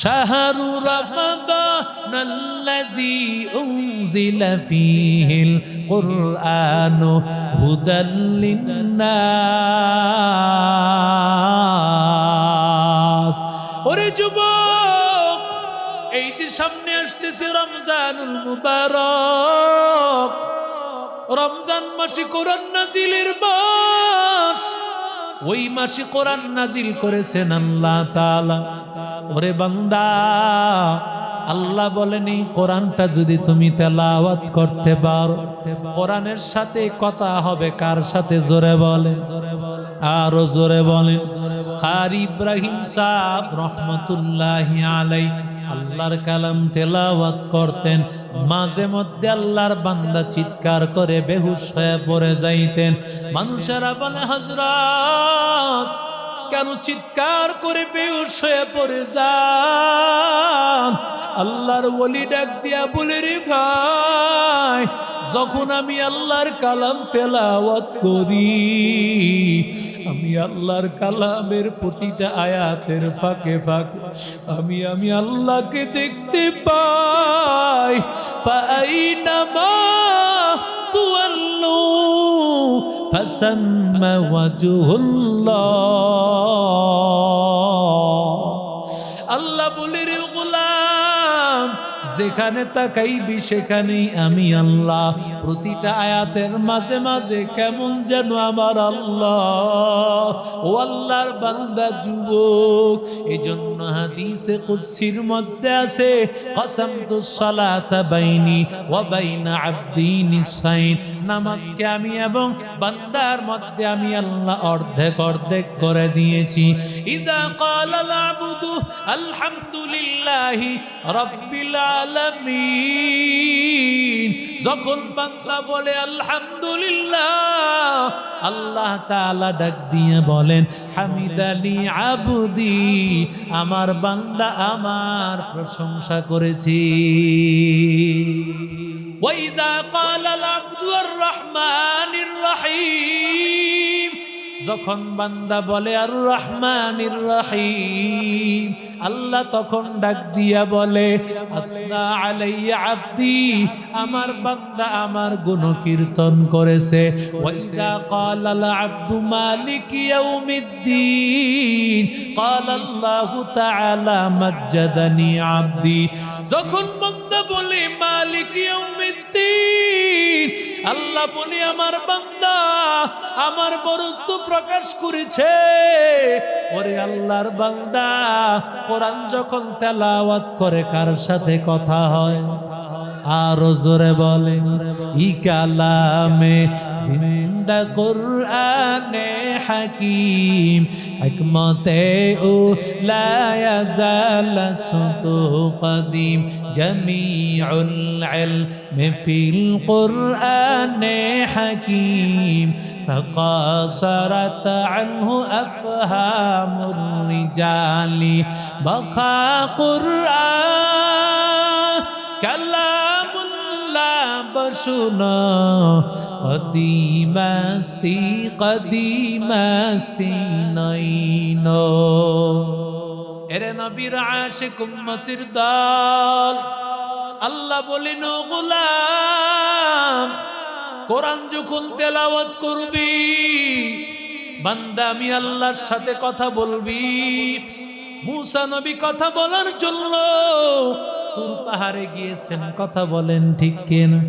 শাহরু রমাদানাল্লাযী উনজিলা ফীহিল কুরআনু হুদাল লিন্নাস। ওরে যুবক, এই যে সামনে আসতেছে রমজানুল মুবারক, রমজান মাসে কোরআন নাজিলের মাস। ওই মাসে কোরআন নাজিল করেছেন আল্লাহ তাআলা। ওরে বান্দা, আল্লাহ বলেন এই কোরআনটা যদি তুমি তেলাওয়াত করতে পারো, কোরআনের সাথে কথা হবে কার সাথে? জোরে বলে, আরো জোরে বলে। কারি ইব্রাহিম সাহেব রহমতুল্লাহি আলাইহি আল্লাহর কালাম তেলাওয়াত করতেন। মাঝে মধ্যে আল্লাহর বান্দা চিৎকার করে বেহুশ হয়ে পড়ে যাইতেন। মানুষেরা বলে, হযরত কেন চিৎকার করে বেহুশ হয়ে পড়ে যান? আল্লাহর ওলি ডাক দিয়া বলে, রে ভাই, যখন আমি আল্লাহর কালাম তেলাওয়াত করি, আমি আল্লাহর কালামের প্রতিটা আয়াতের ফাঁকে ফাঁকে আমি আল্লাহকে দেখতে পাই। ফাআইনামা তুওয়াল্লু ফাসাম্মা ওয়াজহুল্লাহ। আল্লাহ বলে, রে গোলাম, যেখানে তাকাইবি সেখানেই আমি আল্লাহ। প্রতিটা আয়াতের মাঝে মাঝে কেমন যেন আমার আল্লাহ। ও আল্লাহর বান্দা যুবক, এই জন্য হাদিসে কুদসির মধ্যে আছে, কসামতুস সালাতা বাইনি ওয়া বাইনা আবদি নিসাইন। নামাজকে আমি এবং বান্দার মধ্যে আমি আল্লাহ অর্ধেক অর্ধেক করে দিয়েছি। ইদা ক্বালাল আবদু আলহামদুলিল্লাহি রাব্বিল আলামিন, যখন বান্দা বলে আলহামদুলিল্লাহ, আল্লাহ তাআলা ডাক দিয়ে বলেন, হামিদানি আবদি, আমার বান্দা আমার প্রশংসা করেছি। ওয়াইদা ক্বালাল আবদু আর রহমানির রহিম, যখন বান্দা বলে আর রহমানির রহিম, আল্লাহ তখন ডাক দিয়া বলে, আসনা আলাইয়া আবদি, আমার বান্দা আমার গুণকীর্তন করেছে। ওয়াইদা ক্বালাল আবদু মালিক ইয়াউমিদ্দিন, ক্বালা আল্লাহু তাআলা মাজ্জাদানি আবদি, যখন বান্দা বলে মালিক ইয়াউমিদ্দিন, আল্লাহ বলে আমার বান্দা আমার বরত্ব প্রকাশ করেছে। ওরে আল্লাহর বান্দা, কোরআন যখন তেলাওয়াত করে কার সাথে কথা হয়? আরো জোরে বলে, ই কালামে জিন্দা কুরআনে হাকিম, হিকমতে ও লা ইয়াজাল সুতু কদিম, জামিউল ইলমি ফিল কুরআনে হাকিম, فقاصرت عنه أفهام الرجال، بقى قرآن كلام الله بشنا، قديم استی نينو। এরে নবীর আশিক উম্মতের দল, আল্লাহ বলেন, ও গোলাম, কোরআন যখন তেলাওয়াত করবি, বান্দা আমি আল্লাহর সাথে কথা বলবি। মুসা নবী কথা বলার জন্য তুর পাহাড়ে গিয়েছেন, কথা বলেন ঠিক কিনা?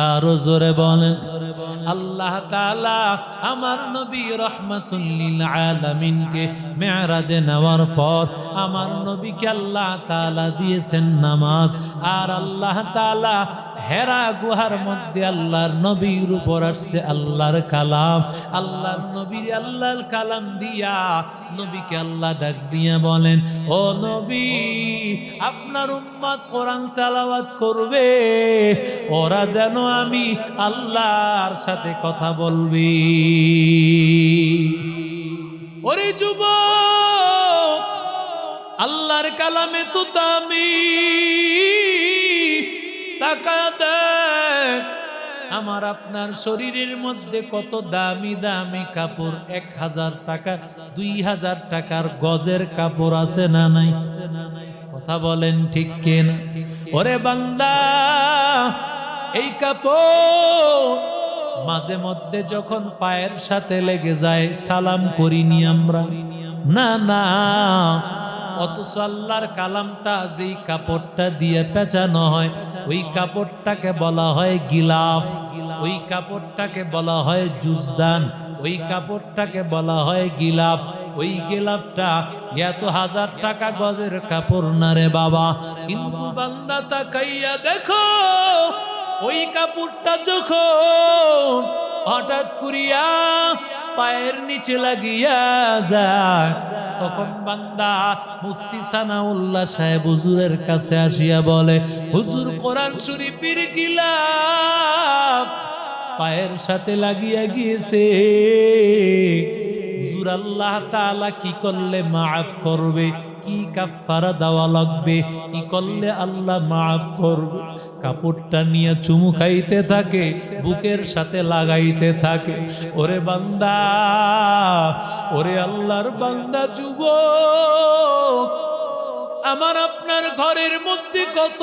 আরো জোরে বলেন। আল্লাহ তাআলা আমার নবী রাহমাতুল লিল আলামিনকে মেরাজে নেওয়ার পর আমার নবীকে আল্লাহ তাআলা দিয়েছেন নামাজ। আর আল্লাহ তাআলা হেরা গুহার মধ্যে আল্লাহর নবীর উপর আসছে আল্লাহর কালাম। আল্লাহর নবীর আল্লাহর কালাম দিয়া নবীকে আল্লাহ ডাক দিয়া বলেন, ও নবী, আপনার উম্মত কোরআন তেলাওয়াত করবে, ওরা যেন আমি আল্লাহর সাথে কথা বলবি। ওরে যুবক, আল্লাহর কালামে তো দামি, তাকা দেখ আমার আপনার শরীরের মধ্যে কত দামি দামি কাপড়, 1000 টাকা 2000 টাকার গজের কাপড় আছে না নাই? কথা বলেন ঠিক কিনা? ওরে বান্দা, এই কাপড় মাঝে মধ্যে যখন পায়ের সাথে লেগে যায় সালাম করিনি আমরা, না না। অথচ আল্লাহর কালামটা যেই কাপড়টা দিয়ে পেঁচানো হয়, ওই কাপড়টাকে বলা হয় গিলাফ, ওই কাপড়টাকে বলা হয় জুজদান, ওই কাপড়টাকে বলা হয় গিলাফ। ওই গিলাফটা এত 1000 টাকা গজের কাপড় না রে বাবা। কিন্তু বান্দা তাকাইয়া দেখো, ওই কাপড়টা যখন হঠাৎ করিয়া পায়ের নিচে লাগিয়া যায়, তখন বান্দা মুফতি সানাউল্লাহ সাহেব হুজুরের কাছে আসিয়া বলে, হুজুর কোরআন শরীফের গিলাফ পায়ের সাথে লাগিয়া গিয়েছে, হুজুর আল্লাহ তাআলা কি করলে মাফ করবে? কি কাফারা দেওয়া লাগবে? কি করলে আল্লাহ মাফ করবে? কাপড়টা নিয়ে চুমু খাইতে থাকে, বুকের সাথে লাগাইতে থাকে। ওরে বান্দা, ওরে আল্লাহর বান্দা যুবক, আমার আপনার ঘরের মধ্যে কত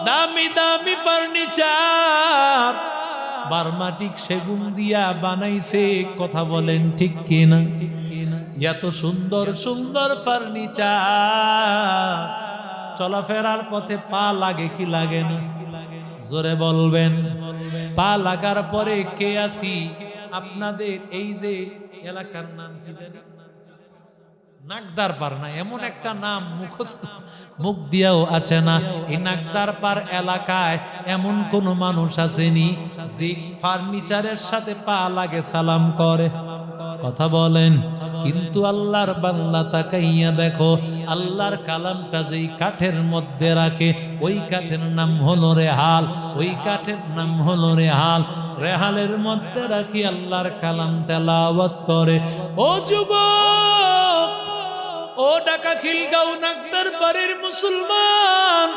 দামি দামি ফার্নিচার বার্মাটিক সেগুন দিয়া বানাইছে, কথা বলেন ঠিক কিনা? এত সুন্দর সুন্দর ফার্নিচার, চলাফেরার পথে পা লাগে কি লাগে না? জোরে বলবেন। পা লাগার পরে কে আসি আপনাদের এই যে এলাকার নাম কি জানি, নাগদার পার না, এমন একটা নাম মুখস্থ মুখ দিয়েও আসে না। এই নাগদার পার এলাকায় এমন কোন মানুষ আসেনি যে ফার্নিচারের সাথে পা লাগে সালাম করে? কথা বলেন। কিন্তু আল্লাহর বান্দা তাকাইয়া দেখো, আল্লাহর কালামটা যেই কাঠের মধ্যে রাখে, ওই কাঠের নাম হলো রেহাল, ওই কাঠের নাম হলো রেহাল। রেহালের মধ্যে রাখি আল্লাহর কালাম তেলাওয়াত করে। ও যুবক, ও ঢাকা খিলগাঁও নাগদার পাড়ের মুসলমান,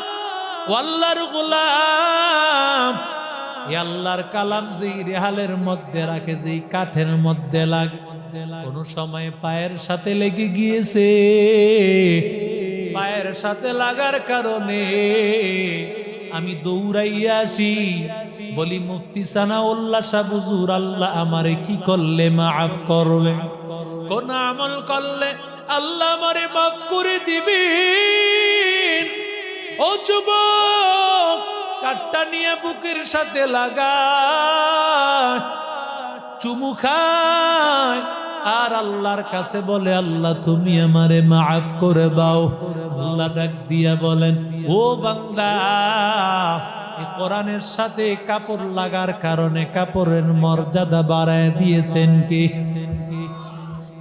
ও আল্লাহর গোলাম, এই আল্লাহর কালাম যেই রেহালের মধ্যে রাখে, যেই কাঠের মধ্যে লাগে, কোন সময় পায়ের সাথে লেগে গিয়েছে, পায়ের সাথে লাগার কারণে আমি দৌড়াইয়া আসি, বলি মুফতি সানাউল্লাহ সাহেব, হুজুর আল্লাহ আমারে কি করলে মাফ করবে? কোন আমল করলে আল্লাহ আমারে মাফ করে দিবেন? ও যুবক, কাঠটা নিয়ে বুকের সাথে লাগা, চুমু খায়, আর আল্লাহর কাছে বলে, আল্লাহ তুমি আমারে মাফ করে দাও। আল্লাহ ডাক দিয়া বলেন, ও বান্দা, এই কোরআনের সাথে কাপড় লাগার কারণে কাপড়ের মর্যাদা বাড়ায় দিয়েছেন কি?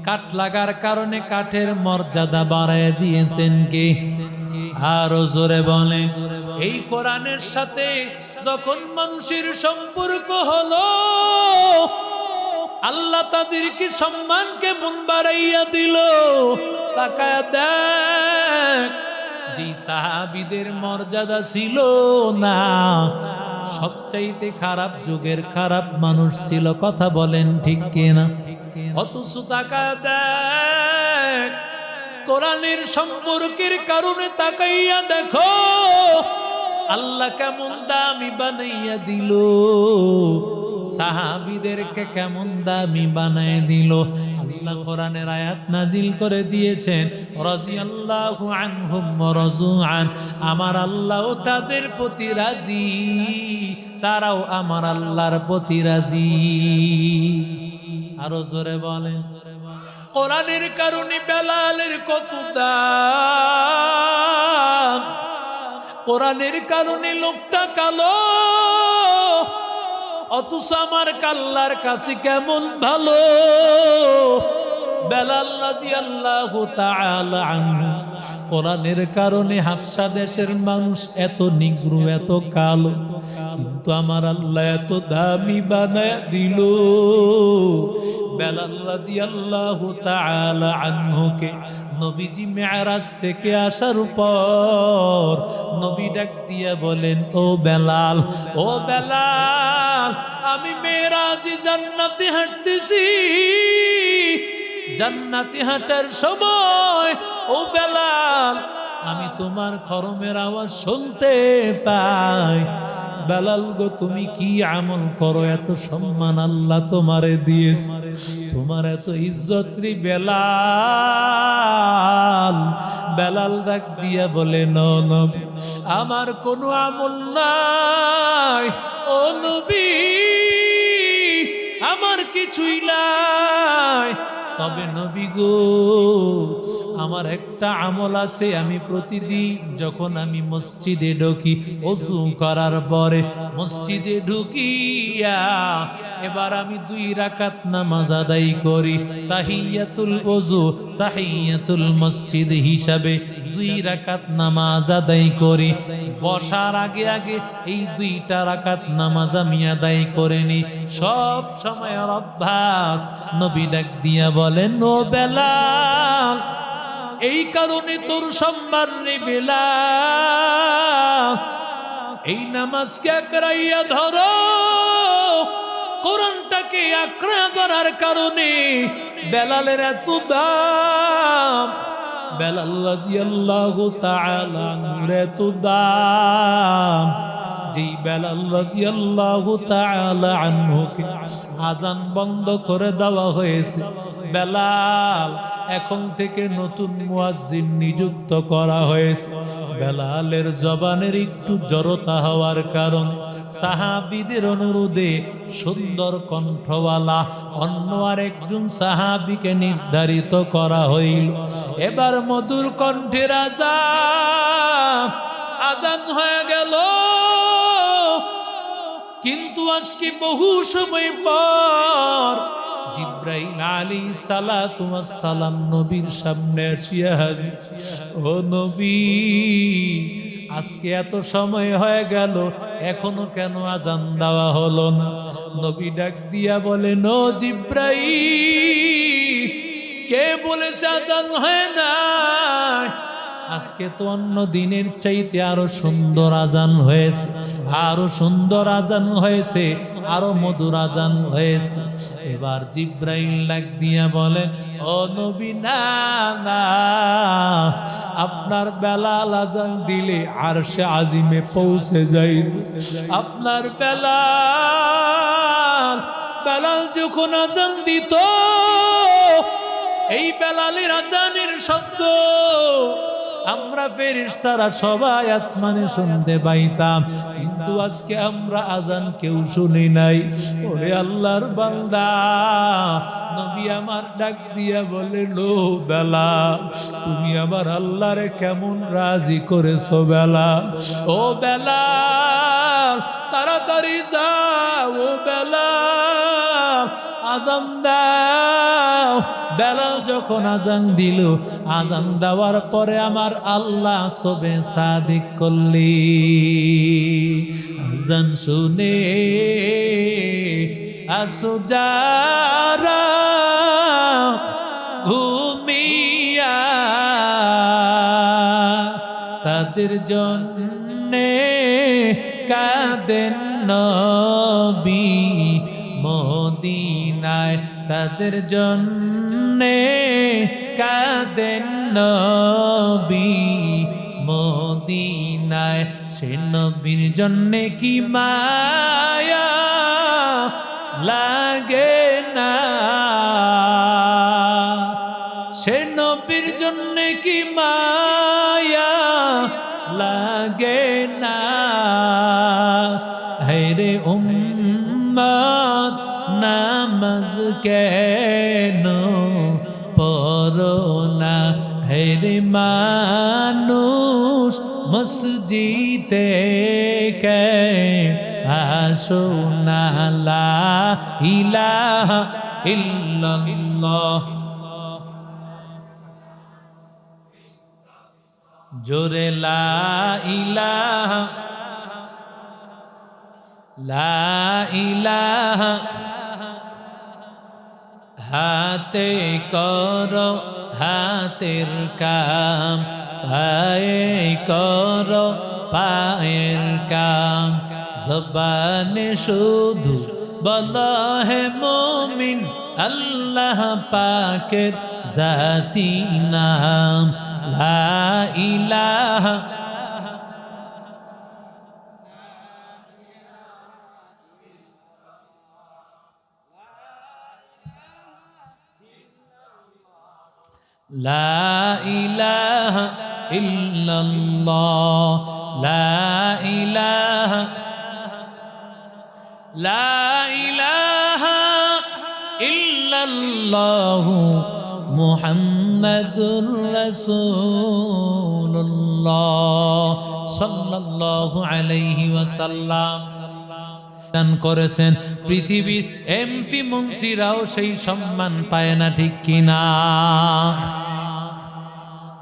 কাঠ লাগার কারণে কাঠের মর্যাদা বাড়ায় দিয়েছেন কি? আরো জোরে বলেন। এই কোরআনের সাথে যখন মানুষের সম্পর্ক হলো, আল্লাহ তাদেরকে সম্মানকে মন বাড়াইয়া দিল। তাকায়া দেখ, যে সাহাবীদের মর্যাদা ছিল না, সবচাইতে খারাপ যুগের খারাপ মানুষ ছিল, কথা বলেন ঠিক কিনা? অথচ তাকায়া দেখ, কোরআনের সম্পর্কের কারণে তাকাইয়া দেখো, আল্লাহ কেমন দামি বানাইয়া দিল, সাহাবীদেরকে কেমন দামি বানায় দিল। আল্লাহ কোরআনের আয়াত নাজিল করে দিয়েছেন, রাদিয়াল্লাহু আনহুম ওয়া রাযু আন, আমার আল্লাহ তাদের প্রতি রাজি, তারাও আমার আল্লাহর প্রতি রাজি। আরো জোরে বলেন। কোরআনের কারণে বেলালের কত দাম, কোরআনের কারণে লোকটা কালো, অথচ আমার আল্লাহর কাছে কেমন ভালো। বেলাল রাদিয়াল্লাহু তাআলা আনহু, কোরআনের কারণে হাফসা দেশের মানুষ এত নিগ্রু, এত কালো, কিন্তু আমার আল্লাহ এত দামি বানায় দিল। বেলাল রাদিয়াল্লাহু তাআলা আনহুকে নবীজি মেরাজ থেকে আসার পর নবী ডাক দিয়া বলেন, ও বেলাল, ও বেলাল, আমি মেরাজে জান্নাতে হাঁটতেছি। জান্নাতে হাঁটার সময় ও বেলাল আমি তোমার খরমের আওয়াজ শুনতে পাই। বেলাল গো, তুমি কি আমল করো, এত সম্মান আল্লাহ তোমারে দিয়েছে, তোমার এত ইজ্জত রে বেলাল। বেলাল ডাক দিয়া বলে, নবী, আমার কোনো আমল নাই, ও নবী, আমার কিছুই নাই। তবে নবী গো, আমার একটা আমল আছে, আমি প্রতিদিন যখন আমি মসজিদে ঢুকি, ওযু করার পরে মসজিদে ঢুকিয়া এবার আমি 2 রাকাত নামাজ আদায় করি। তাহিয়াতুল ওযু, তাহিয়াতুল মসজিদ হিসাবে 2 রাকাত নামাজ আদায় করি। বসার আগে আগে এই 2টা রাকাত নামাজ আমি আদায় করে নি, সব সময়ের অভ্যাস। নবী ডাক দিয়া বলেন, ও বেলাল, এই কারণে তোর সম্মান রে বেলাল, এই নামাজকে আঁকড়াইয়া ধরো। কোরআনটাকে আঁকড়া ধরার কারণে বেলালের এত দাম, বেলাল রাদিয়াল্লাহু তাআলা আনহুর এত দাম। যেই বেলাল রাদিয়াল্লাহু তাআলা আনহুকে আযান বন্ধ করে দেওয়া হয়েছে, বেলাল এখন থেকে নতুন মুয়াজ্জিন নিযুক্ত করা হয়েছে। বেলালের জবানের একটু জড়তা হওয়ার কারণে সাহাবীদের অনুরোধে সুন্দর কণ্ঠওয়ালা অন্য আরেকজন সাহাবীকে নির্ধারিত করা হইল। এবার মধুর কণ্ঠের আযান হয়ে গেল। কিন্তু আজকে বহু সময় পর জিব্রাইল আলাইহিস সালাতু ওয়াস সালাম নবীর সামনে আসিয়া হাজির। ও নবী, আজকে এত সময় হয়ে গেল, এখনো কেন আযান দেওয়া হলো না? নবী ডাক দিয়া বলেন, ও জিব্রাইল, কে বলেছে আযান হয় না? আজকে তো অন্য দিনের চাইতে আরো সুন্দর আযান হয়েছে, আরো সুন্দর আযান হয়েছে, আরো মধুর আযান হয়েছে। এবার জিব্রাইল ডাক দিয়া বলেন, ও নবী, না না, আপনার বেলাল আযান দিলে আরশে আজিমে পৌঁছে যাইত। আপনার বেলাল যখন আযান দিত, এই বেলালের আযানের শব্দ আমরা ফেরেশতারা সবাই আসমানে শুনতে পাইতাম, কিন্তু আজকে আমরা আযান কেউ শুনি নাই। ওরে আল্লাহর বান্দা, নবী আমার ডাক দিয়া বলেন, ও বেলাল, তুমি আবার আল্লাহরে কেমন রাজি করেছো বেলাল? ও বেলাল, তাড়াতাড়ি যাও, ও বেলাল, আযান দাও। বেলাল যখন আযান দিল, আযান দেওয়ার পরে আমার আল্লাহ সবে সাদিক করলি। আযান শুনে আসো যারা ঘুমিয়া, তাদের জন্যে কাঁদেন নবী মদিনায়, তাদের জন্যে কাঁদেন নবী মদিনায়। সে নবীর জন্যে কি মায়া লাগে না, সে নবীর জন্যে কি মায়া লাগে না। হেরে উম্মত, নামাজ কেন পড়ো না? হেরে মানুষ, মসজিদে কে আসো না? লা ইলাহা ইল্লাল্লাহ, জোরে লা ইলাহা, লা ইলাহা হাতে করো হাতের কাম, পায়ে করো পায়ের কাম, জবানে শুধু বলো হে মুমিন আল্লাহ পাকের জাতি নাম, লা ইলাহা লা ইলাহা ইল্লাল্লাহ, লা ইলাহা লা ইলাহা ইল্লাল্লাহ মুহাম্মাদুর রাসূলুল্লাহ সাল্লাল্লাহু আলাইহি ওয়াসাল্লাম দান করেছেন। পৃথিবীর এমপি মন্ত্রীরাও সেই সম্মান পায় না, ঠিক কিনা?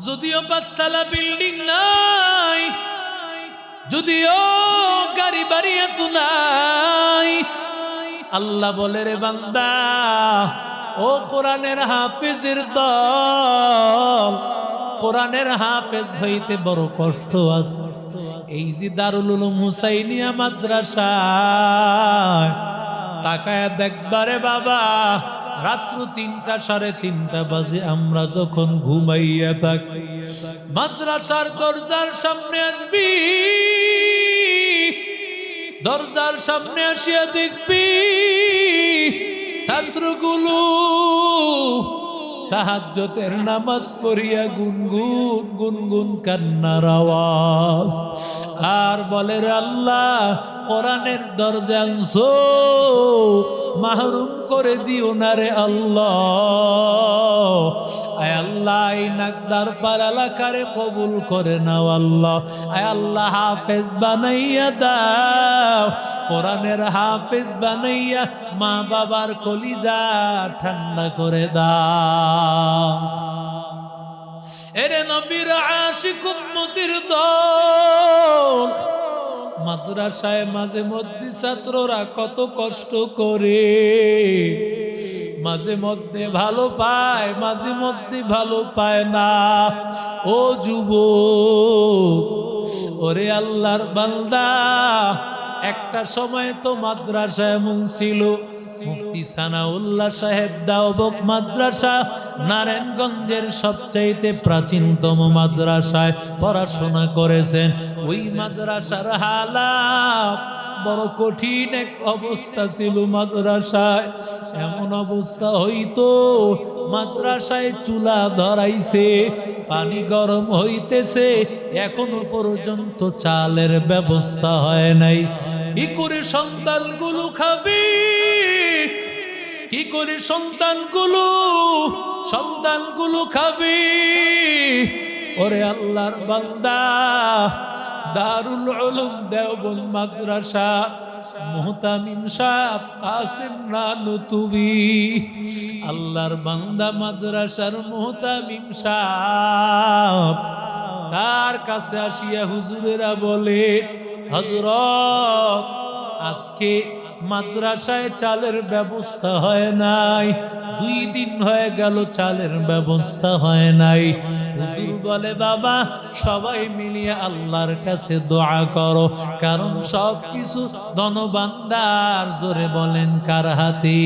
যদিও পাঁচতলা বিল্ডিং নাই, যদিও গাড়ি বাড়ি এত নাই, আল্লাহ বলে রে বান্দা, ও কোরআনের হাফেজের দল, কোরআনের হাফেজ হইতে বড় কষ্ট আছে। এই যে দারুল উলুম হুসাইনিয়া মাদ্রাসা, তাকায় দেখবারে বাবা, রাত্র 3টা 3:30 বাজে আমরা যখন ঘুমাইয়া থাকি, মাদ্রাসার দরজার সামনে আসবি, দরজার সামনে আসিয়া দেখবি ছাত্রগুলো তাহাজ্জুদের নামাজ পড়িয়া গুনগুন গুনগুন কান্নার আওয়াজ, আর বলে রে আল্লাহ, কোরআনের দরজা আনছো, মাহরুম করে দিও না রে আল্লাহ। আয় আল্লাহ, এই নাকদার পার এলাকারে কবুল করে নাও আল্লাহ। আয় আল্লাহ, হাফেজ বানাইয়া দাও, কোরআনের হাফেজ বানাইয়া মা বাবার কলিজা ঠান্ডা করে দাও। এরে নবীর আশিক উম্মতির দল, মাদ্রাসায় মাঝে মধ্যে ছাত্ররা কত কষ্ট করে, মাঝে মধ্যে ভালো পায়, মাঝে মধ্যে ভালো পায় না। ও যুবক, ওরে আল্লাহর বান্দা, একটা সময় তো মাদ্রাসা এমন ছিল, মুফতি সানাউল্লাহ সাহেব দাওবক মাদ্রাসা নারায়ণগঞ্জের সবচাইতে প্রাচীনতম মাদ্রাসায় পড়াশোনা করেছেন। ওই মাদ্রাসার হালাত বড় কঠিন এক অবস্থা ছিল। মাদ্রাসায় এমন অবস্থা হইতো, মাদ্রাসায় চুলা ধরাইছে, পানি গরম হইতেছে, এখনো পর্যন্ত চালের ব্যবস্থা হয় নাই। কি করে সন্তানগুলো খাবে? কি করে সন্তানগুলো খাবে? ওরে আল্লাহর বান্দা, দারুল উলুম দেওবন্দ মাদ্রাসা, মুহতামিম সাহেব কাসিম নানুতুবি, আল্লাহর বান্দা মাদ্রাসার মুহতামিম সাহেব, তার কাছে আসিয়া হুজুরেরা বলে, হযরত, আজকে মাদ্রাসায় চালের ব্যবস্থা হয় নাই, 2 দিন হয়ে গেল চালের ব্যবস্থা হয় নাই। হুজুর বলে, বাবা, সবাই মিলিয়ে আল্লাহর কাছে দোয়া করো, কারণ সব কিছু ধনভান্ডার, জোরে বলেন কার হাতে?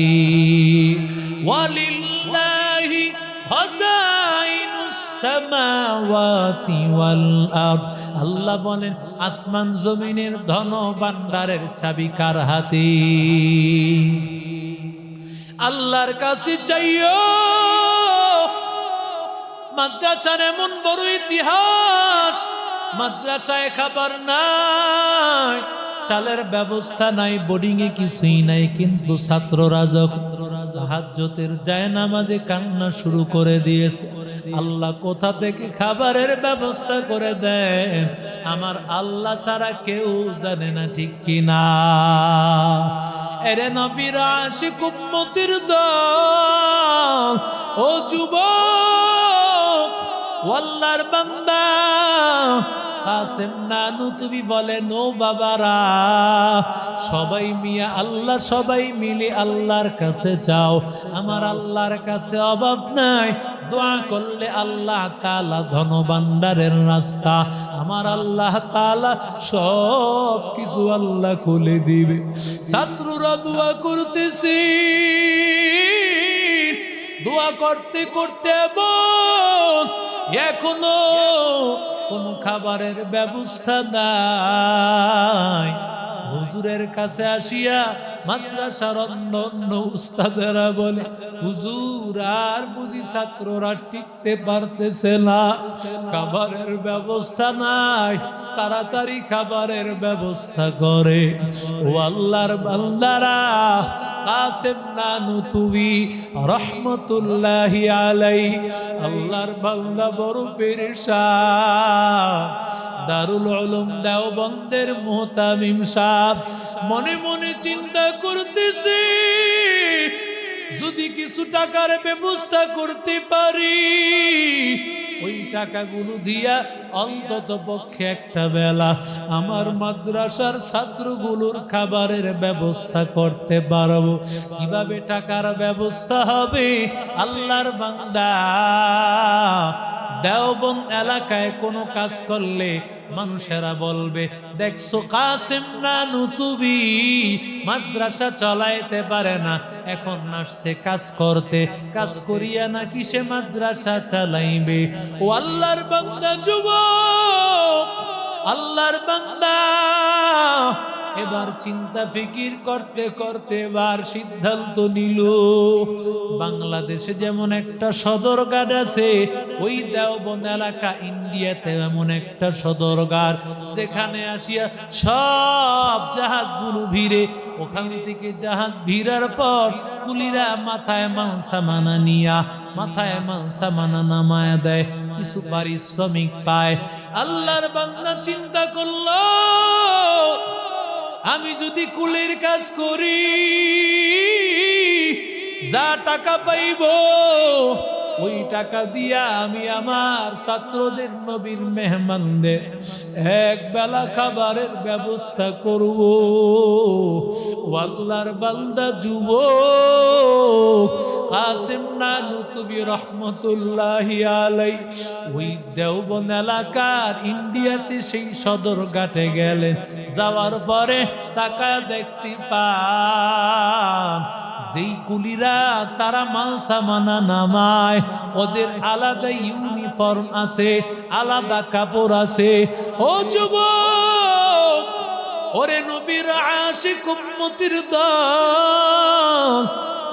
ওয়ালিল্লাহি খাযাইনুস সামাওয়াতি ওয়াল আরদ, আল্লাহ বলেন আসমান জমিনের ধন ভান্ডারের চাবি কার হাতে? আল্লাহর কাছে চাইও। মাদ্রাসার এমন বড় ইতিহাস, মাদ্রাসায় খাবার নাই, চালের ব্যবস্থা নাই, বোর্ডিং এ কিছুই নাই, কিন্তু ছাত্ররা যখন তাহাজ্জুদের জায়নামাজে কান্না শুরু করে দিয়েছে, আল্লাহ কোথা থেকে খাবারের ব্যবস্থা করে দেন আমার আল্লাহ ছাড়া কেউ জানে না, ঠিক কিনা? এরে নবীর আশিক উম্মতির দল, ও যুবক, ও আল্লাহর বান্দা, কাসেম নানুতুবি বলেন, ও বাবারা, সবাই মিয়া আল্লাহ, সবাই মিলে আল্লাহর কাছে যাও। আমার আল্লাহর কাছে অভাব নাই, দোয়া করলে আল্লাহ তাআলা ধনভাণ্ডারের রাস্তা, আমার আল্লাহ তাআলা সব কিছু আল্লাহ খুলে দিবে। ছাত্ররা দোয়া করতেছি, দোয়া করতে করতে বল এখনো কোন খাবারের ব্যবস্থা নাই। হুজুরের কাছে আসিয়া মাদ্রাসার অন্য উস্তাদেরা বলে, হুজুর আর বুঝি ছাত্ররা টিকতে পারতেছে না, খাবারের ব্যবস্থা নাই, তাড়াতাড়ি খাবারের ব্যবস্থা করে। ও আল্লাহর বান্দারা, কাসেম নানুতুবি রহমতুল্লাহি আলাইহি, আল্লাহর বান্দা বড় পেরেশান। দারুল উলুম দেওবন্দের মুহতামিম সাহেব মনে মনে চিন্তা করতেছে, যদি কিছু টাকার ব্যবস্থা করতে পারি, ওই টাকাগুলো দিয়া অন্তত পক্ষে একটা বেলা আমার মাদ্রাসার ছাত্রগুলোর খাবারের ব্যবস্থা করতে পারবো। কিভাবে টাকার ব্যবস্থা হবে? আল্লাহর বান্দা, দেওবন্দ এলাকায় কোনো কাজ করলে মানুষেরা বলবে, দেখছো কাসেম নানুতুবি মাদ্রাসা চালাইতে পারে না, এখন আসছে কাজ করতে, কাজ করিয়া নাকি সে মাদ্রাসা চালাইবে। ও আল্লাহর বান্দা, যুবক, আল্লাহর বান্দা, এবার চিন্তা ফিকির করতে করতে এবার সিদ্ধান্ত নিল, বাংলাদেশে যেমন একটা সদরঘাট আছে, ওই দেওবন্দ এলাকা ইন্ডিয়াতে এমন একটা সদরঘাট, যেখানে আসিয়া সব জাহাজগুলো ভিড়ে। ওখান থেকে জাহাজ ভিড়ার পর কুলিরা মাথায় মাল সামানা নিয়া মাথায় মাল সামানা নামায়া দেয়, কিছু পারিশ্রমিক পায়। আল্লাহর বান্দা চিন্তা করলো, আমি যদি কুলের কাজ করি, যা টাকা পাইব ওই টাকা দিয়া আমি আমার ছাত্রদের, নবীর মেহমানদের এক বেলা খাবারের ব্যবস্থা করব। আল্লাহর বান্দা যুবক কাসেম নানুতুবি রহমতুল্লাহি আলাইহি ওই দেওবন্দ এলাকার ইন্ডিয়াতে সেই সদরঘাটে গেলেন। যাওয়ার পরে টাকা দেখতে পান, যেই কুলিরা তারা মাল সামানা নামায়, ওদের আলাদা ইউনিফর্ম আছে, আলাদা কাপড় আছে। ও যুবক, ওরে নবীর আশিক উম্মতির দল,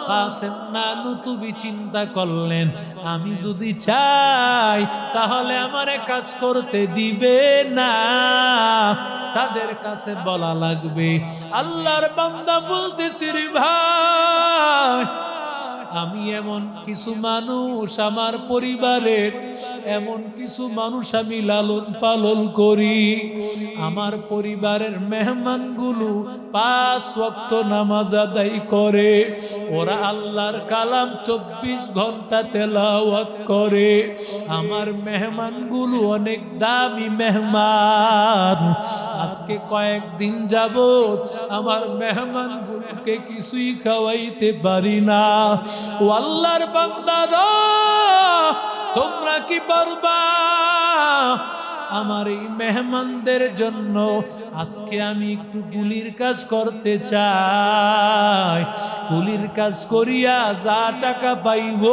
কাসেম নানুতুবি চিন্তা করলেন, আমি যদি চাই তাহলে আমারে কাজ করতে দিবে না, তাদের কাছে বলা লাগবে। আল্লাহর বান্দা বলতেছি, রে ভাই, আমি এমন কিছু মানুষ, আমার পরিবারের এমন কিছু মানুষ আমি লালন পালন করি, আমার পরিবারের মেহমানগুলো 5 ওয়াক্ত নামাজ আদায় করে, ওরা আল্লাহর কালাম 24 ঘন্টা তেলাওয়াত করে, আমার মেহমানগুলো অনেক দামি মেহমান। আজকে কয়েকদিন যাবত আমার মেহমানগুলোকে কিছুই খাওয়াইতে পারি না। ও আল্লাহর বান্দারা, তোমরা কি পারবা আমার এই মেহমানদের জন্য? আজকে আমি একটু কুলির কাজ করতে চাই, কুলির কাজ করিয়া যা টাকা পাইব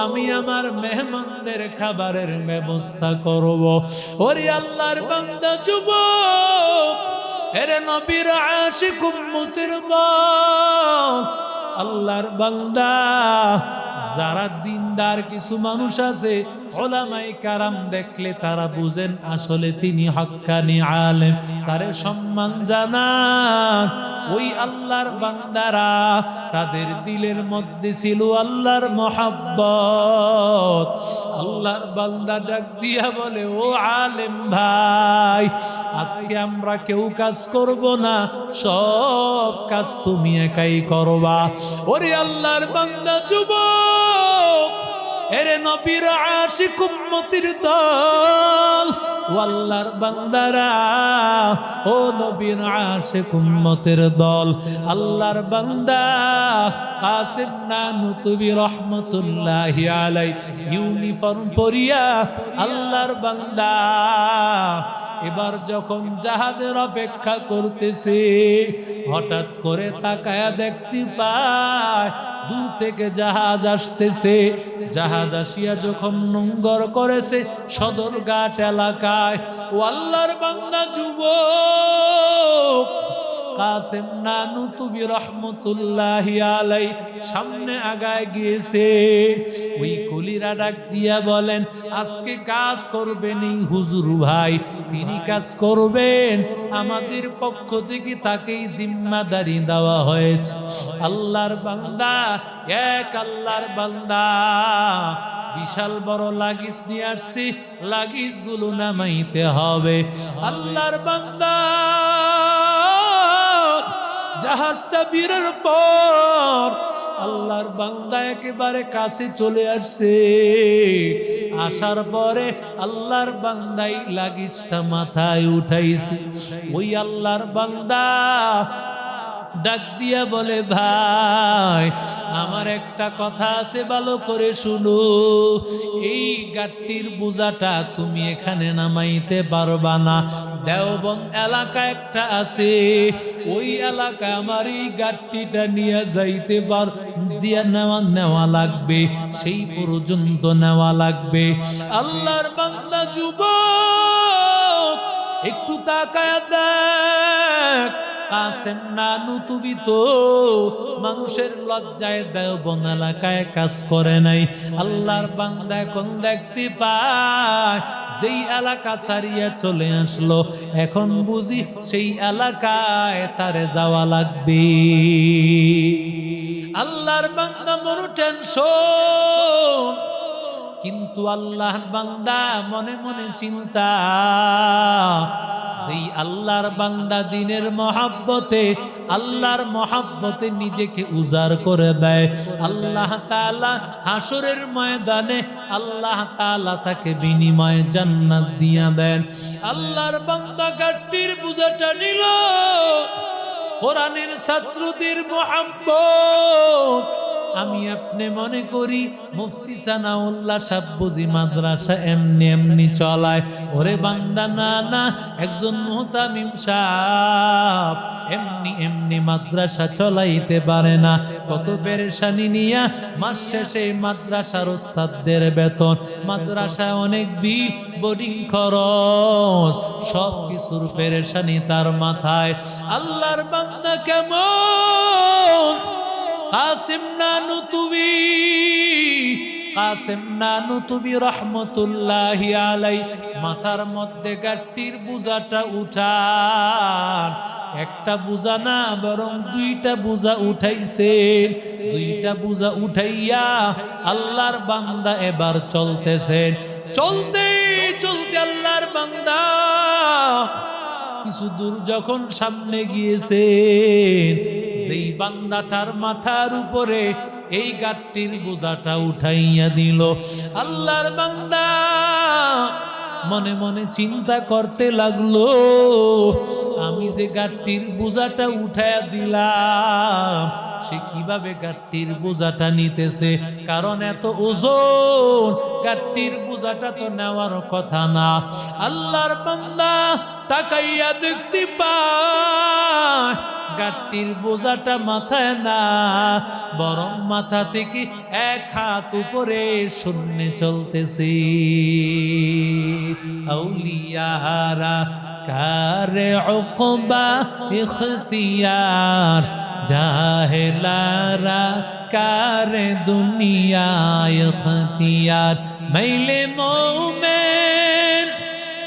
আমি আমার মেহমানদের খাবারের ব্যবস্থা করব। ওরে আল্লাহর বান্দা যুবক, এরে নবীর আশিক উম্মতের দল, আল্লাহর বান্দা, যারা দিনদার কিছু মানুষ আছে, উলামায়ে কারাম দেখলে তারা বুঝেন আসলে তিনি হক্কানি আলেম, তারে সম্মান জানান। ওই আল্লাহর বান্দারা, তাদের দিলের মধ্যে ছিল আল্লাহর মহব্বত। আল্লাহর বান্দা ডাক দিয়া বলে, ও আলেম ভাই, আজকে আমরা কেউ কাজ করব না, সব কাজ তুমি একাই করবা। ওরে আল্লাহর বান্দা যুবক, এরে নবীর আশিক উম্মতির দল, ও ও আল্লাহর বান্দারা, ও নবীর আশিক উম্মতের দল, আল্লাহর বান্দা কাসিম নানুতুবি রহমতুল্লাহি আলাইহি ইউনিফর্ম পরিয়া আল্লাহর বান্দা এবার যখন জাহাজের অপেক্ষা করতেছে, হঠাৎ করে তাকায়া দেখতে পায় দূর থেকে জাহাজ আসতেছে। জাহাজ আসিয়া যখন নোঙ্গর করেছে সদরঘাট এলাকায়, ও আল্লাহর বান্দা যুবক কাসিম নানুতুবি রহমতুল্লাহি আলাইহি সামনে আগায় গিয়েছে। ওই কুলিরা ডাক দিয়া বলেন, আজকে কাজ করবেন এই হুজুর ভাই, তিনি কাজ করবেন, আমাদের পক্ষ থেকে তাকেই জিম্মাদারি দেওয়া হয়েছে। আল্লাহর বান্দা, এক আল্লাহর বান্দা বিশাল বড় লাগেজ নিয়ে আসছি, লাগেজ গুলো নামাইতে হবে। আল্লাহর বান্দা জাহাজটা বীরের পর আল্লাহর বান্দা একেবারে কাছে চলে আসছে। আসার পরে আল্লাহর বান্দাই লাগেজটা মাথায় উঠাইছে। ওই আল্লাহর বান্দা ডাক দিয়া বলে, ভাই আমার একটা কথা আছে, ভালো করে শুনো। এই গাট্টির বোঝাটা তুমি এখানে নামাইতে পারবা না। দেওবন্দ এলাকা একটা আছে, ওই এলাকায় আমার এই গাট্টিটা নিয়ে যাইতে নেওয়া লাগবে, সেই পর্যন্ত নেওয়া লাগবে। আল্লাহর বান্দা যুবক একটু তাকায়া দেখ, কাসিম নানুতুবি তো মানুষের লজ্জায় দেওবন্দ এলাকায় কাজ করে নাই। আল্লাহর বান্দা এখন দেখতে পায় যেই এলাকা ছাড়িয়া চলে আসলো, এখন বুঝি সেই এলাকায় তারে যাওয়া লাগবে। আল্লাহর বান্দা মনে টেনশন, কিন্তু আল্লাহর বান্দা মনে মনে চিন্তা, যেই আল্লাহর বান্দা দিনের মহাব্বতে, আল্লাহর মহাব্বতে নিজেকে উজাড় করে দেয়, আল্লাহ তাআলা হাসরের ময়দানে আল্লাহ তাআলা তাকে বিনিময়ে জান্নাত দিয়া দেন। আল্লাহর বান্দা গাট্টির বোঝাটা নিল, কোরআনের ছাত্রদের মহাব্বত। আমি আপনি মনে করি মুফতি সানাউল্লাহ সাহেব বুঝি মাদ্রাসা এমনি এমনি চলায়। ওরে বান্দা, না না, একজন মুহতামিম সাহেব এমনি এমনি মাদ্রাসা চলাইতে পারে না। কত পেরেশানি নিয়া মাস শেষে মাদ্রাসার ওস্তাদদের বেতন, মাদ্রাসায় অনেক বিল, বোর্ডিং খরচ, সব কিছুর পেরেশানি তার মাথায়। আল্লাহর বান্দা কেমন কাসিম নানুতুবি রহমতুল্লাহি আলাইহি মাথার মধ্যে গাট্টির বোঝাটা উঠান। একটা বোঝা না, বরং দুইটা বোঝা উঠাইছে। দুইটা বোঝা উঠাইয়া আল্লাহর বান্দা এবার চলতেছেন। চলতে চলতে আল্লাহর বান্দা কিছু দূর যখন সামনে গিয়েছেন, যেই বান্দা তার মাথার উপরে এই গাট্টির বোঝাটা উঠাইয়া দিল, আল্লাহর বান্দা মনে মনে চিন্তা করতে লাগলো, আমি যে গাট্টির বোঝাটা উঠাইয়া দিলাম, সে কিভাবে গাট্টির বোঝাটা নিতেছে? কারণ এত ওজন, গাট্টির বোঝাটা তো নেওয়ার কথা না। আল্লাহর বান্দা তাকাইয়া দেখতে পায় গাট্টির বোঝাটা মাথায় না, বরং মাথা থেকে এক হাত উপরে শূন্যে চলতেছে। আউলিয়ারা কারে উকবা ইখতিয়ার, জাহেলারা কারে দুনিয়া ইখতিয়ার। মাইলে মোমেন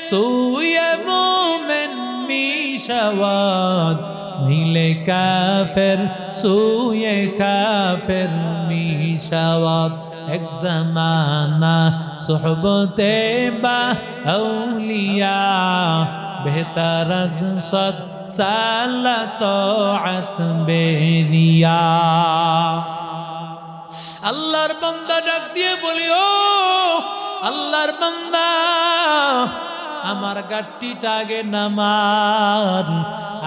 সুয়ে মোমেন মিশাওয়াত, মাইলে কাফের সুয়ে কাফের মিশাওয়াত। এক জামানা সোহবতে বা আউলিয়া, বেহতার আজ 100 সাল তাআত বেরিয়া। আল্লাহর বান্দা ডাক দিয়ে বলি, ও আল্লাহর বান্দা, আমার গাট্টিটা আগে নামান,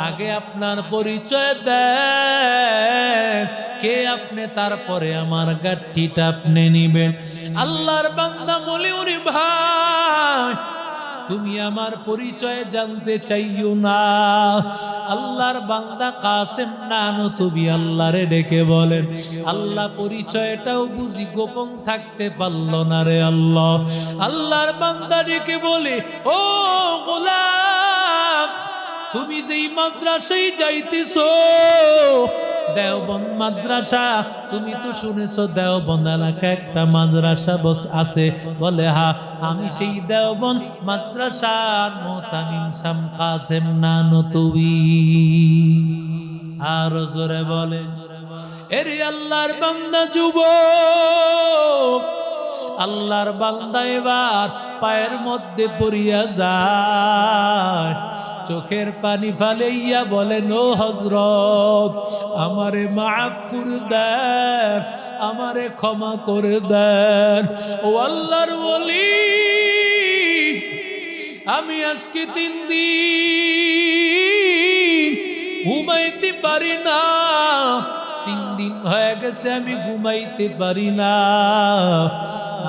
আগে আপনার পরিচয় দেন কে আপনি, তারপরে আমার গাট্টিটা আপনি নিবেন। আল্লাহর বান্দা বলে, ওরে ভাই তুমি আমার পরিচয় জানতে চাইও না। আল্লাহর বান্দা কাসেম নানতুবি আল্লাহরে ডেকে বলেন, আল্লাহ পরিচয়টাও বুঝি গোপন থাকতে পারল না রে আল্লাহ। আল্লাহর বান্দা ডেকে বলে, ও গোলাম তুমি যেই মাদ্রাসায় যাইতেছো দেওবন্দ মাদ্রাসা, তুমি তো শুনেছো দেওবন্দ এলাকায় একটা মাদ্রাসা আছে? বলে হ্যাঁ, আমি সেই দেওবন্দ মাদ্রাসার মুতামিম শাম কাসেম নানতুবি। আর জোরে বলে, এরে আল্লাহর বান্দা যুবক, আল্লাহর বান্দা এবার পায়ের মধ্যে পড়িয়া যায়, চোখের পানি ফালাইয়া বলেন, ও হযরত আমারে মাফ করে দেন, আমারে ক্ষমা করে দেন। ও আল্লাহর ওলি, আমি আজকে 3 দিন ঘুমাইতে পারি না, 3 দিন হয়ে গেছে আমি ঘুমাইতে পারি না।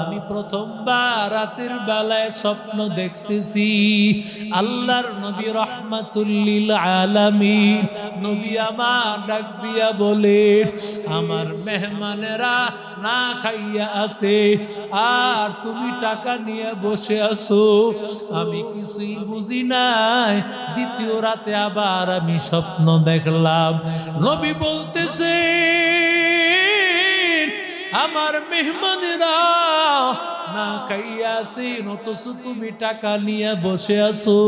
আমি প্রথমবার রাতের বেলায় স্বপ্ন দেখতেছি আল্লাহর নবী রাহমাতুল লিল আলামিন নবী আমার ডাক দিয়া বলে, আমার মেহমানেরা না খাইয়া আছে আর তুমি টাকা নিয়ে বসে আছো, আমি কিছুই বুঝি নাই। দ্বিতীয় রাতে আবার আমি স্বপ্ন দেখলাম, নবী বলতেছে আমার মেহমানেরা না খাইয়া আছেন অথচ তুমি টাকা নিয়ে বসে আছো।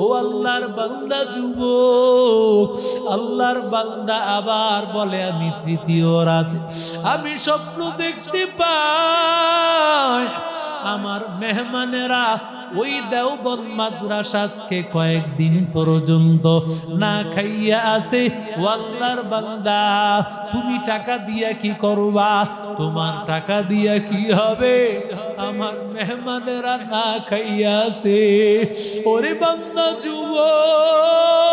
ও আল্লাহর বান্দা যুবক, আল্লাহর বান্দা আবার বলে, আমি তৃতীয় রাতে আমি স্বপ্ন দেখতে পাই আমার মেহমানেরা ওই দেওবন্দ মাদ্রাসা আজকে কয়েকদিন পর্যন্ত না খাইয়া আছে। ও আল্লাহর বান্দা তুমি টাকা দিয়া কি করবা? তোমার টাকা দিয়া কি হবে? আমার মেহমানেরা না খাইয়া আছে। ওরে বান্দা যুবক,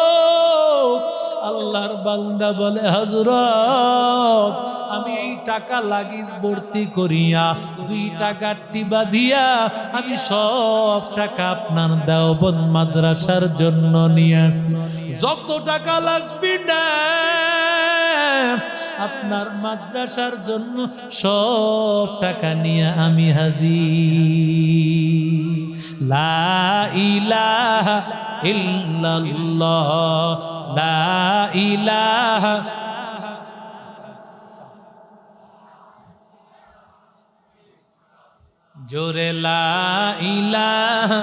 আল্লাহর বান্দা বলে, হযরত আমি এই টাকা লাগেজ ভর্তি করিয়া 2 টাকা টিবা দিয়া আমি সব টাকা আপনার দেওবন্দ মাদ্রাসার জন্য নিয়ে আসি, যত টাকা লাগবে না আপনার মাদ্রাসার জন্য সব টাকা নিয়ে আমি হাজির। লা ইলাহা ইল্লাল্লাহ, লা ইলাহা জোরে লা ইলাহা,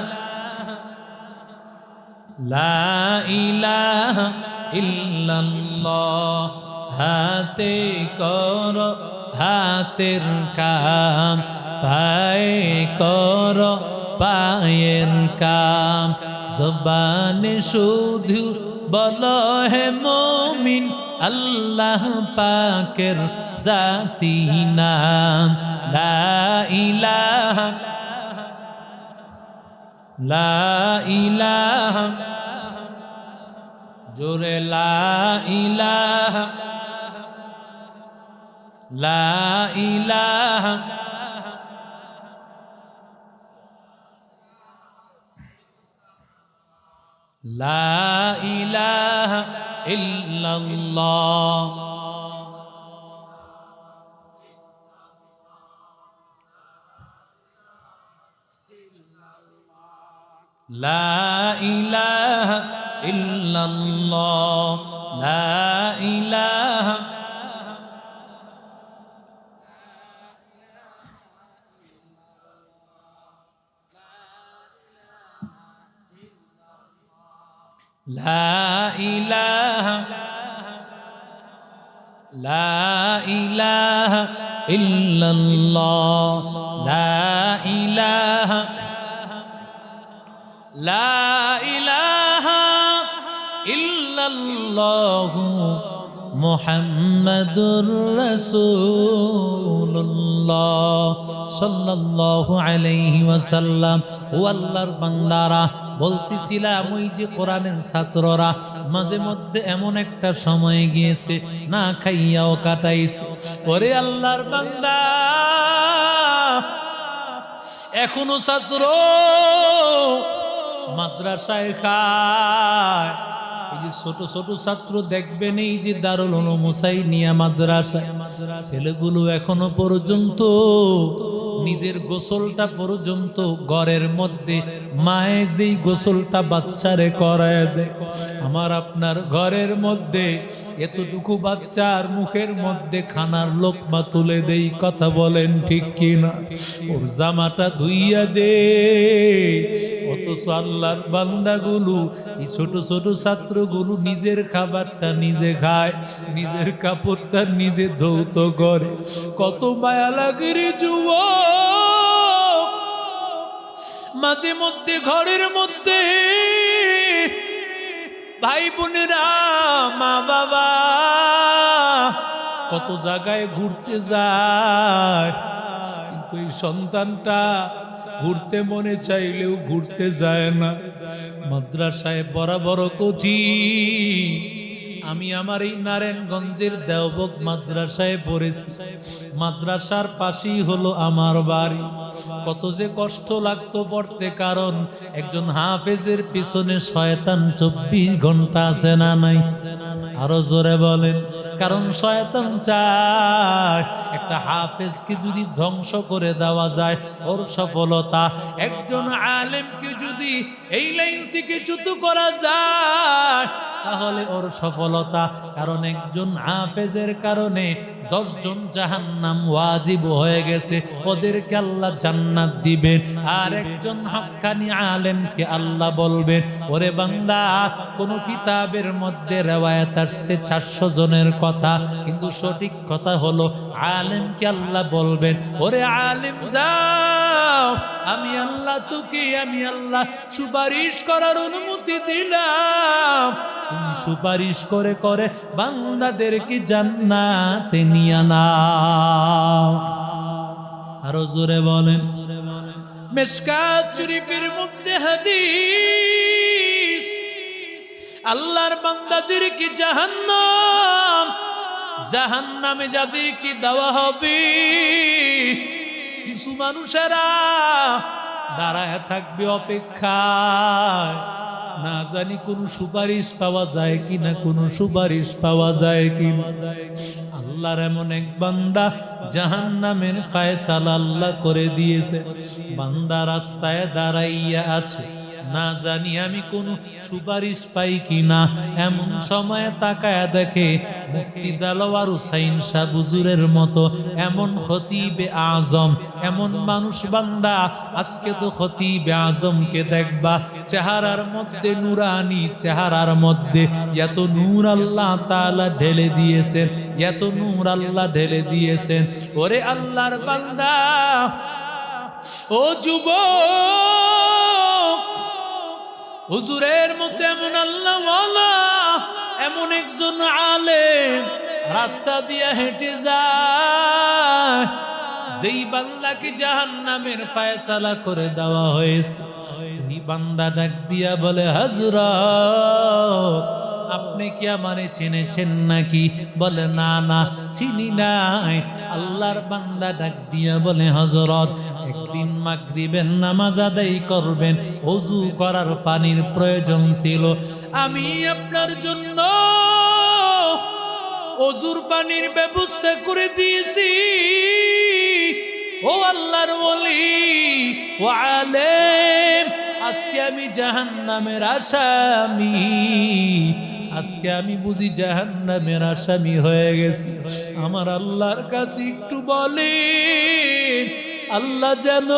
লা ইলাহা ইল্লাল্লাহ। হাতে কর হাতের কাম, পায়ে কর পায়ের কাম, জবানে শুধু বলো হে মুমিন আল্লাহ পাকের জাতি নাম। লা ইলাহা, লা ইলাহা জোরে লা ইলাহা, লা ইলাহা লা ইলাহা ইল্লাল্লাহ। লা ইলাহা ইল্লাল্লাহ, লা ইলাহা লা ইলাহা, লা ইলাহা ইল্লাল্লাহ, লা ইলাহা, লা ইলাহা ইল্লাল্লাহ, মুহাম্মাদুর রাসূলুল্লাহ সাল্লাল্লাহু আলাইহি ওয়াসাল্লাম। ও আল্লাহর বান্দারা, বলতেছিলাম ওই যে কোরআনের ছাত্ররা মাঝে মধ্যে এমন একটা সময় গিয়েছে না খাইয়াও কাটাইছে। ওরে আল্লাহর বান্দা, এখনো ছাত্র মাদ্রাসায় খায়। এই যে ছোট ছোট ছাত্র দেখবেন, এই যে দারুল উলুম হুসাইনিয়া মাদ্রাসা, ছেলেগুলো এখনো পর্যন্ত নিজের গোসলটা পর্যন্ত ঘরের মধ্যে মায়ে যেই গোসলটা বাচ্চারে করায় দেয়, আমার আপনার ঘরের মধ্যে এতটুকু বাচ্চার মুখের মধ্যে খানার লোকমা তুলে দেই। কথা বলেন ঠিক কিনা? ওর জামাটা ধুইয়া দে। অথচ আল্লাহর বান্দাগুলো, এই ছোট ছোট ছাত্রগুলো নিজের খাবারটা নিজে খায়, নিজের কাপড়টা নিজে ধৌত করে। কত মায়া লাগে রে যুবক। মাঝে মধ্যে ঘরের মধ্যে ভাই বোনেরা, মা বাবা কত জায়গায় ঘুরতে যায়, কিন্তু এই সন্তানটা ঘুরতে মনে চাইলেও ঘুরতে যায় না। মাদ্রাসায় বরাবর কঠিন। আমি আমার এই নারায়ণগঞ্জের দেওবন্দ মাদ্রাসায় পড়েছি। মাদ্রাসার পাশেই হলো আমার বাড়ি। কত যে কষ্ট লাগতো পড়তে, কারণ একজন হাফেজের পিছনে শয়তান 24 ঘন্টা আছে না নাই? আরো জোরে বলেন। কারণ শয়তান চায় একটা হাফেজকে যদি ধ্বংস করে দেওয়া যায় ওর সফলতা, একজন আলেমকে যদি এই লাইন থেকে চ্যুত করা যায় তাহলে ওর সফলতা। কারণ একজন হাফেজের কারণে 10 জন জাহান্নাম ওয়াজিব হয়ে গেছে, ওদেরকে আল্লাহ জান্নাত দিবেন। আর একজন হক্কানি আলেমকে আল্লাহ বলবেন, ওরে বান্দা, কোন কিতাবের মধ্যে রিওয়ায়াত আসছে 400 জনের কথা, কিন্তু সঠিক কথা হলো আলেমকে আল্লাহ বলবেন, ওরে আলেম যাও, আমি আল্লাহ তোকে, আমি আল্লাহ সুপারিশ করার অনুমতি দিলাম। তুমি সুপারিশ করে করে বান্দাদেরকে জান্নাতে নিয়ে নাও। আরো জোরে বলেন। মিশকাত শরীফের মধ্যে হাদিস, আল্লাহর বান্দাদেরকে জাহান্নাম, জাহান্নামে যাদেরকে দেওয়া হবে, কিছু মানুষেরা দাঁড়ায় থাকবে অপেক্ষায়, না জানি কোন সুপারিশ পাওয়া যায় কিনা, কোন সুপারিশ পাওয়া যায় কিনা। আল্লাহর এমন এক বান্দা জাহান্নামের ফায়সালা আল্লাহ করে দিয়েছে। বান্দা রাস্তায় দাঁড়াইয়া আছে, না জানি আমি কোন সুপারিশ পাই কিনা। এমন সময় তাকায় দেখে মুফতি দেলোয়ার হুসাইন শাহ হুজুরের মতো এমন খতিবে আজম, এমন মানুষ বান্দা। আজকে তো খতিবে আজমকে দেখবা, চেহারার মধ্যে নুরানি, চেহারার মধ্যে এত নূর আল্লাহ তাআলা ঢেলে দিয়েছেন, এত নূর আল্লাহ ঢেলে দিয়েছেন। ওরে আল্লাহর বান্দা, ও যুবক, হুজুরের মধ্যে এমন আল্লাহওয়ালা, এমন একজন আলেম রাস্তা দিয়ে হেঁটে যায়, যেই বান্দাকে জাহান্নামের ফায়সালা করে দেওয়া হয়েছে। এই বান্দা ডাক দিয়া বলে, হযরত, আপনি কি আমারে চিনেছেন নাকি? বলে, না না, চিনি নাই। আল্লাহর বান্দা ডাক দিয়া বলে, হযরত, একদিন মাগরিবের নামাজ আদায় করবেন, ওযু করার পানির প্রয়োজন ছিল, আমি আপনার জন্য ওযুর পানির ব্যবস্থা করে দিয়েছি। ও আল্লাহর ওলি, ও আলেম, আজকে আমি জাহান্নামের আসামি, আজকে আমি বুঝি জাহান্নামের আসামি হয়ে গেছি। আমার আল্লাহর কাছে একটু বলেন, আল্লাহ যেন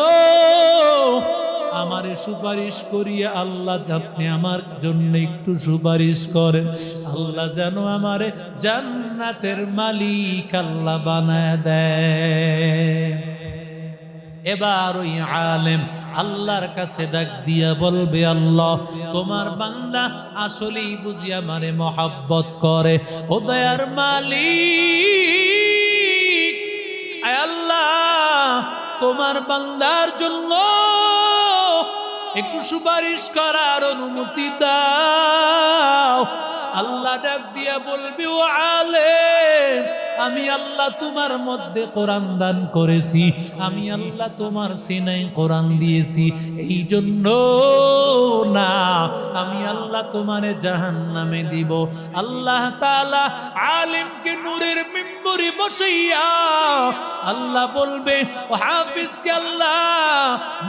আমারে সুপারিশ করিয়া, আল্লাহ আপনি আমার জন্য একটু সুপারিশ করেন, আল্লাহ যেন আমারে জান্নাতের মালিক আল্লাহ বানায় দেয়। এবার ওই আলেম আল্লাহর কাছে ডাক দিয়া বলবে, আল্লাহ তোমার বান্দা আসলেই বুঝি আমারে মহব্বত করে, ও দয়ার মালিক, আয় আল্লাহ তোমার বান্দার জন্য একটু সুপারিশ করার অনুমতি দাও। আল্লাহ ডাক দিয়া বলবি, ও আলেম আমি আল্লাহ তোমার মধ্যে কোরআন দান করেছি, আমি আল্লাহ তোমার সিনায় কোরআন দিয়েছি, এই জন্য না আমি আল্লাহ তোমারে জাহান্নামে দিব। আল্লাহ তাআলা আলেমকে নূরের মিম্বরে বসাইয়া আল্লাহ বলবে, ও হাফিজকে আল্লাহ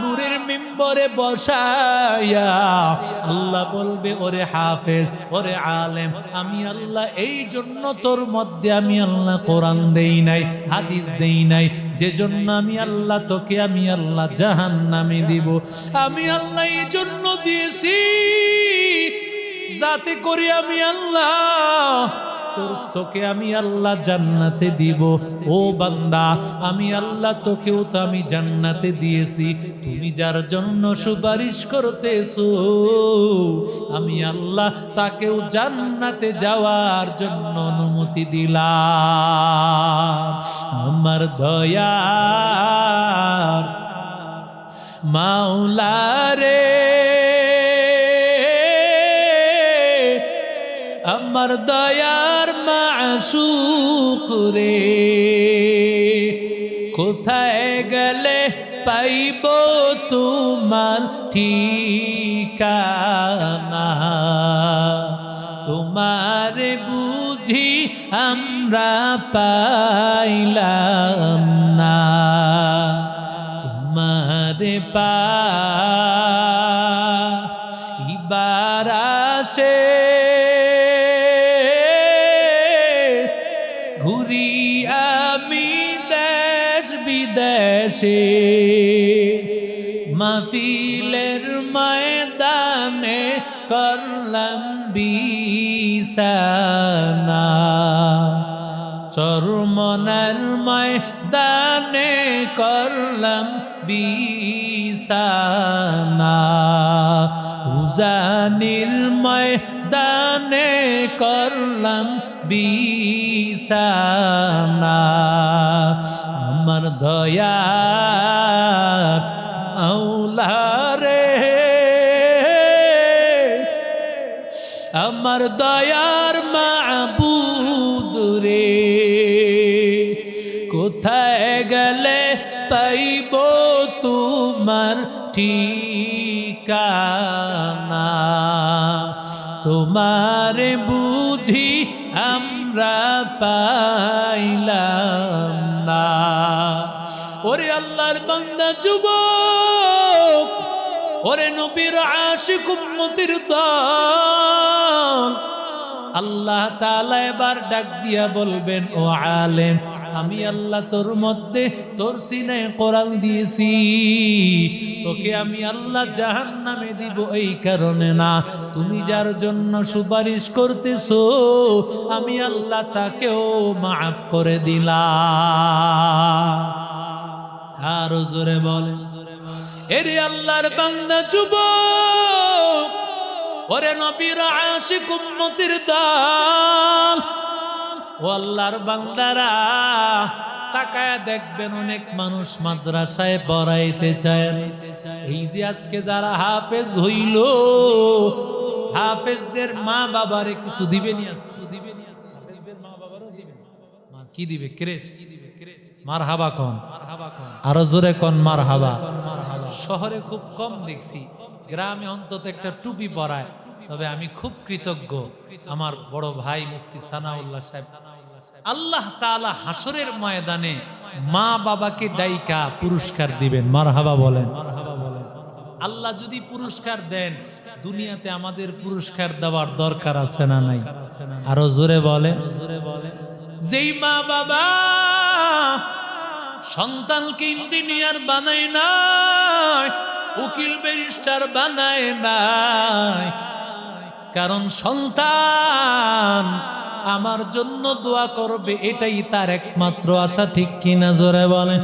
নূরের মিম্বরে বসাইয়া আল্লাহ বলবে, ওরে হাফেজ, ওরে আলেম, আমি আল্লাহ এই জন্য তোর মধ্যে আমি আল্লাহ কোরআন দেই নাই, হাদিস দেই নাই, যে জন্য আমি আল্লাহ তোকে আমি আল্লাহ জাহান্নামে দিব। আমি আল্লাহ এই জন্য দিয়েছি যাতে করে আমি আল্লাহ তোকে আমি আল্লাহ জান্নাতে দিব। ও বান্দা আমি আল্লাহ তোকেও তো আমি জান্নাতে দিয়েছি, তুমি যার জন্য সুপারিশ করতেছো আমি আল্লাহ তাকেও জান্নাতে যাওয়ার জন্য অনুমতি দিলাম। আমার দয়ার মাওলা রে, আমার দয়ার মাশুক রে, কোথায় গেলে পাইব তোমার ঠিকানা, তোমার বুঝি আমরা পাইলাম না, তোমার পাইবার আসে ঘুরি আমি দেশ বিদেশে, মাহফিলের ময়দানে করলাম বিছানা, চরমনার ময়দানে করলাম বিছানা, উজানির ময়দানে করলাম বিছানা। আমার দয়ার মাওলা রে, আমার দয়ার মাবুদ রে, কোথায় গেলে পাইব তোমার ঠিকানা, তোমার বুঝি আমরা পাইলাম না। ওরে আল্লাহর বান্দা যুবক, ওরে নবীর আশিক উম্মতের দল, আল্লাহ তাআলা এবার ডাক দিয়া বলবেন, ও আলেম আমি আল্লাহ তোর মধ্যে তোর সিনায় কোরআন দিয়েছি, তোকে আমি আল্লাহ জাহান্নামে দিব এই কারণে না, তুমি যার জন্য সুপারিশ করতেছো আমি আল্লাহ তাকেও মাফ করে দিলাম। আর জোরে বলেন, এরে আল্লাহর বান্দা যুবক, ওরে নবীর আশিক উম্মতের দল, ও আল্লাহর বান্দারা তাকায় দেখবেন অনেক মানুষ মাদ্রাসায় পড়াইতে চায়, এই যে আজকে যারা হাফেজ হইল, হাফেজদের মা বাবারে কিছু দিবেন, কি দিবে? ক্রেশ মারহাবা কোন, আরো জোরে কোন মারহাবা। শহরে খুব কম দেখছি, গ্রামে অন্তত একটা টুপি পরায়। তবে আমি খুব কৃতজ্ঞ আমার বড় ভাই মুফতি সানাউল্লাহ সাহেব, আল্লাহ তাআলা হাসরের ময়দানে মা বাবাকে ডাইকা পুরস্কার দিবেন। মারহাবা বলেন। আল্লাহ যদি পুরস্কার দেন, দুনিয়াতে আমাদের পুরস্কার দেওয়ার দরকার আছে না নাই? আরো জোরে বলেন। যেই মা বাবা সন্তানকে ইঞ্জিনিয়ার বানায় নাই, উকিল ব্যারিস্টার বানায় নাই, কারণ সন্তান আমার জন্য দোয়া করবে এটাই তার একমাত্র আশা, ঠিক কিনা জোরে বলেন।